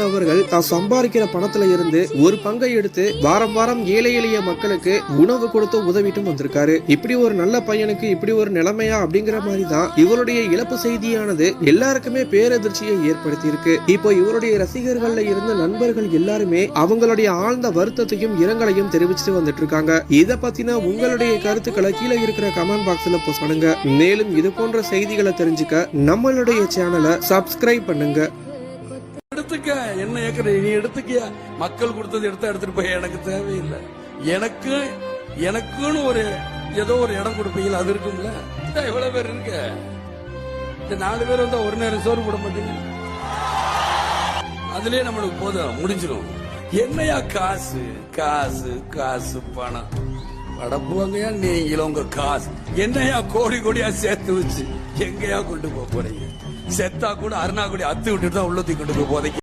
அவர்கள் தான் சம்பாதிக்கிற பணத்துல இருந்து ஒரு பங்கை எடுத்து வாரம் வாரம் ஏழை எளிய மக்களுக்கு உணவு கொடுத்து உதவிட்டும் வந்திருக்காரு. இப்படி ஒரு நல்ல பையனுக்கு இப்படி ஒரு நிலைமையா அப்படிங்கிற மாதிரி தான் இவருடைய இழப்பு செய்தியானது எல்லாருக்குமே பேரதிர்ச்சியை ஏற்படுத்தி இருக்கு. இப்போ இவருடைய ரசிகர்கள்ல இருந்த நண்பர்கள் எல்லாருமே அவங்களுடைய ஆழ்ந்த வருத்தத்தையும் இரங்கலையும் தெரிவிச்சுட்டு வந்துட்டு இருக்காங்க. இத பத்தின உங்களுடைய கருத்துக்களை கீழே இருக்கிற கமெண்ட் பாக்ஸ்ல போஸ்ட் பண்ணுங்க. மேலும் இது போன்ற செய்திகளை தெரிஞ்சுக்க நம்மளுடைய சேனலை சப்ஸ்கிரைப் பண்ணுங்க. எடுத்துக்க என்ன ஏக்கற நீ எடுத்துக்கியா, மக்கள் கொடுத்தது எடுத்துட்டு போய் எனக்கு தேவையில்லை. எனக்குன்னு ஒரு ஏதோ ஒரு இடம் கொடுப்பீங்க, அது இருக்கும்ல. எவ்வளவு பேர் இருக்க, இந்த 4 பேர் வந்தா ஒரு நேரம் சோறு போட மாட்டீங்க, அதுலயே நம்மளுக்கு போதும், முடிஞ்சிடும். என்னையா காசு காசு காசு பணம் படப்புவாங்கயா நீங்களும் உங்க காசு என்னையா கோடி கோடியா சேர்த்து வச்சு எங்கயா கொண்டு போறீங்க? செத்தா கூட அருணாக்குடி அத்து விட்டுட்டு தான் உள்ளத்தி கொண்டு போய் போதைக்கு